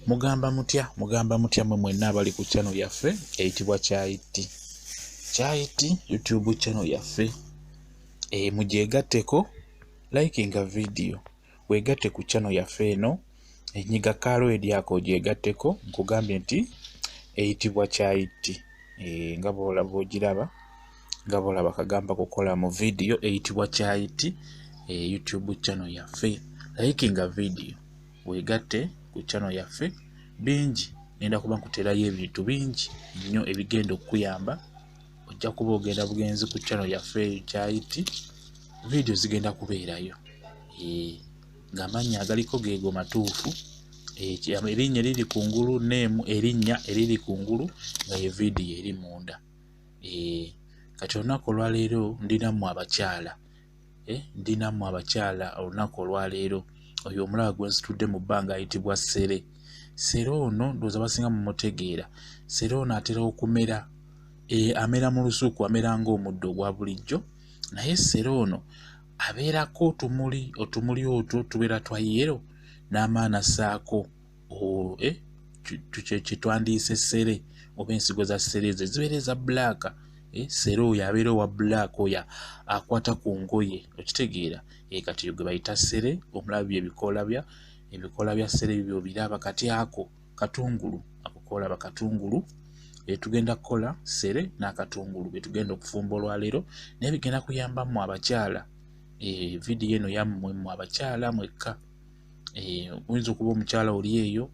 Mugamba mutya mwe mwenna abali ku channel yaffe eyitibwa Kyayiti YouTube channel yaffe. Mugyegatteko likinga video wegatte ku channel yaffe eno enyiga kalo edyako gyegatteko nkugambye nti eyitibwa Kyayiti. Nga bw'olaba ogiraba nga bw'olaba kagamba kukola mu video eyitibwa Kyayiti YouTube channel yaffe. Likinga video wegatte ku channel yaffe bingi nenda kuba nkuterayo ebintu bingi nnyo ebigenda okuyamba. Ojja kuba ogenda bugenzi ku channel yaffe Kyayiti, video zigenda kubeerayo nga amannya agaliko geego matuufu, erinnya eriri kungulu name erinnya eriri kungulu nga ye video eri munda. Kati olunaku olwaleero ndinamu abakyala olunaku olwaleero. Oyo omulaba gwe nsitudde mu bbanga ayitibwa Ssere. Ssere ono ndowooza basinga mu mutegeera. Ssere ono atera okumera amera mu lusuku, amera ng'omuddo ogwa bulijjo, naye Ssere ono abeerako otumuli otwo tubeera twa yellow n'amaana ssaako kye twandiise ssere oba ensigo za ssere ezo zibeera eza black. Ssere oyo abeera owa black, oyo akwata ku ngoye, okitegeera. Kati yo gwe bayita ssere. Omulabi ebikoola bya ssere bibyo biraba. Kati ako katungulu, akokoolaba katungulu. Tugenda kukola ssere n'akatungulu bye tugenda okufumba olwaleero, naye bigenda kuyambamu abakyala. Video eno yammwe mu abakyala mwekka. Oyinza okuba omukyala oli eyo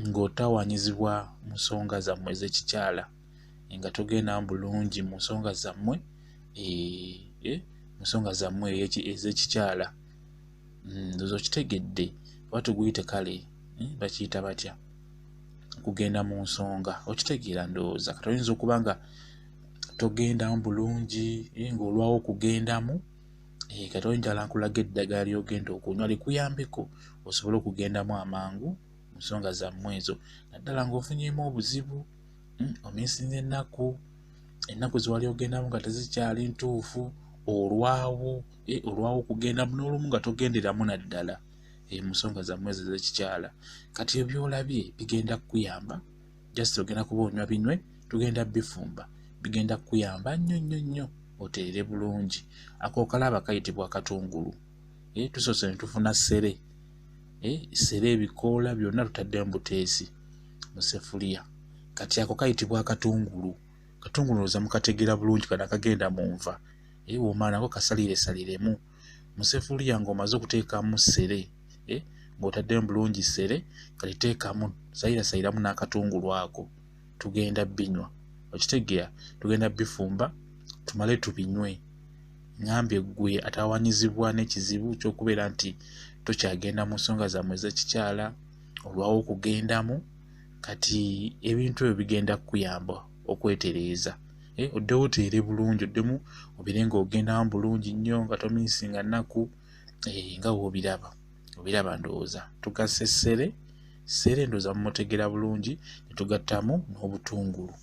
ng'otawaanyizibwa mu nsonga zammwe ez'ekikyala, nga togendamu bulungi mu nsonga zammwe ez'ekikyala. Ndowooza okitegedde. Oba tuguyite kale bakiyita batya? Kugenda mu nsonga, okitegeera ndowooza. Kati oyinza okuba nga togendamu bulungi ng'olwawo okugendamu. Kati oyinjala nkulaga eddagala ly'ogenda okunywa likuyambeko osobole okugendamu amangu mu nsonga zammwe ezo, naddala ng'ofunyeemu obuzibu omiisinga ennaku ziwali ogendamu nga tezikyali ntuufu, olwawo okugendamu n'olumu nga togenderamu naddala mu nsonga zammwe ezo ez'ekikyala. Kati ebyolabye bigenda kukuyamba, just ogenda kuba onywa binywe, tugenda bifumba, bigenda kukuyamba nnyo oteere bulungi. Ako kalaba kayitibwa katungulu. Tusoose ne tufuna ssere. Ssere ebikoola byonna tutaddemu buteesi mu seffuliya. Kati ako kayitibwa akatungulu. Katungulu ndowooza mukategeera bulungi, kano akagenda mu nva. W'omala nako kasaliresaliremu mu seffuliya ng'omaze okuteekamu ssere, ng'otaddemu bulungi ssere, kati teekamu sayirasayiramu n'akatungulu ako. Tugenda binywa, okitegeera. Tugenda bifumba tumale tubinywe. Ngambye ggwe atawaanyizibwa n'ekizibu ky'okubeera nti tokyagenda mu nsonga zammwe ez'ekikyala, olwawo okugendamu. Kati ebintu ebyo bigenda kukuyamba okwetereeza. Oddewo oteere bulungi, oddemu obeere ng'ogendamu bulungi nnyo nga tomiisinga nnaku nga obiraba ndowooza. Tugasse ssere ndowooza mumutegeera bulungi, ne tugattamu n'obutungulu.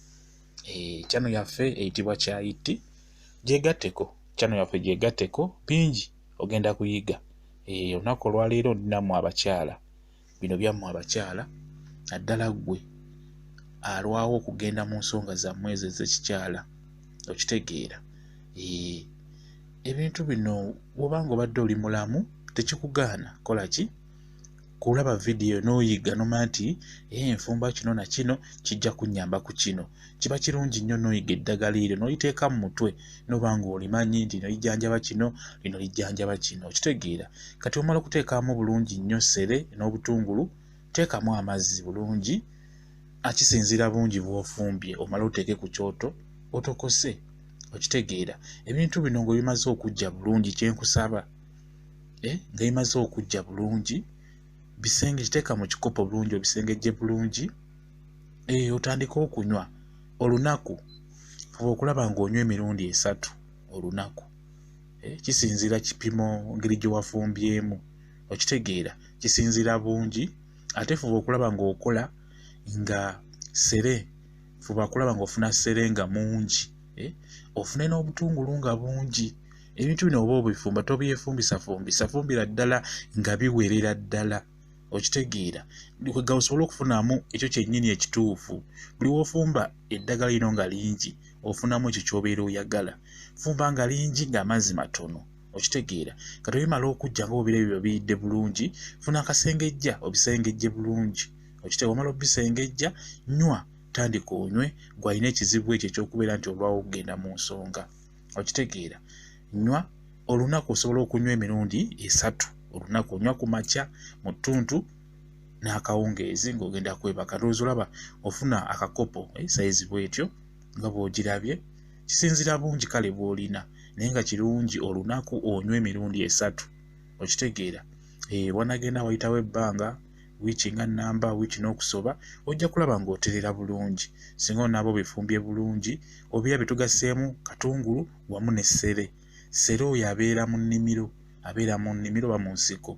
Channel yaffe eyitibwa Kyayiti. Gyegatteko bingi ogenda kuyiga. Olunaku olwaleero ndinamu abakyala. Bino byammwe abakyala, naddala ggwe alwawo okugenda mu nsonga zammwe ezo ez'ekikyala, okitegeera. Ebintu bino bw'oba ng'obadde oli mulamu tekikugaana kola ki? Kulaba video n'oyiga n'omanya nti enfumba kino na kino kijja kunnyamba ku kino. Kiba kirungi nnyo n'oyiga eddagala eryo n'oliteeka mu mutwe n'oba ng'olimanyi nti lino lijjanjaba kino, lino lijjanjaba kino, okitegeera. Kati omala okuteekamu bulungi nnyo ssere n'obutungulu, teekamu amazzi bulungi, akisinziira bungi bw'ofumbye, omala oteeke ku kyoto otokose, okitegeera. Ebintu bino ng'obimaze okujja bulungi, kyenkusaba nga bimaze okujja bulungi, bisenge kiteeka mu kikopo bulungi, obisengejje bulungi, otandike okunywa. Olunaku fuba okulaba ng'onywa emirundi 3 olunaku. Kisinziira kipimo ngeri gye wafumbyemu, okitegeera. Kisinziira bungi, ate fuba okulaba ng'okola nga ssere, fuba okulaba ng'ofuna ssere nga mungi, ofune n'obutungulu nga bungi. Ebintu bino oba obifumba tobyefumbisa, fumbira ddala nga biwerera ddala. okitegeera kwegga osobola okufunamu ekyo kyennyini ekituufu. Buli wofumba eddagala lino nga lingi ofunamu ekyo ky'obeera oyagala. Fumba nga lingi ng'amazzi matono, okitegeera. Kati bimala okujja ng'obeera ebyo biyidde bulungi, funa akasengejja obisengejje bulungi, okitegeera. Wamala obisengejja, nywa, tandika onywe, gw'alina ekizibu ekyo ekyokubeera nti olwawo okugenda mu nsonga, okitegeera. Nywa olunaku osobola okunywa emirundi 3 olunaku, onywa ku makya, mu ttuntu n'akawungeezi ng'ogenda kwebaka. Ndowooza olaba ofuna akakopo sayizi bw'etyo nga bw'ogirabye. Kisinzira bungi kale bw'olina, naye nga kirungi olunaku onywa emirundi 3, okitegeera. Bw'onagenda wayitawo ebbanga wiiki nga nnamba, wiiki n'okusoba, ojja kulaba ng'oterera bulungi. Singa onaaba obifumbye bulungi, obirabye tugasseemu katungulu wamu ne ssere. Ssere oyo abeera mu nnimiro oba mu nsiko.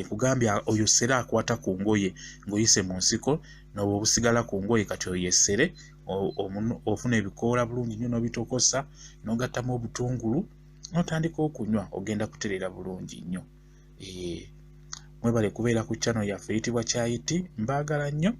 Kugambye oyo ssere akwata ku ngoye ng'oyise mu nsiko, n'oba obusigala ku ngoye, kati oyo ssere. Ofuna ebikoola bulungi nnyo n'obitokosa, n'ogattamu obutungulu, n'otandika okunywa, ogenda kutereera bulungi nnyo. Mwebale kubeera ku channel yaffe eyitibwa Kyayiti. Mbaagala nnyo.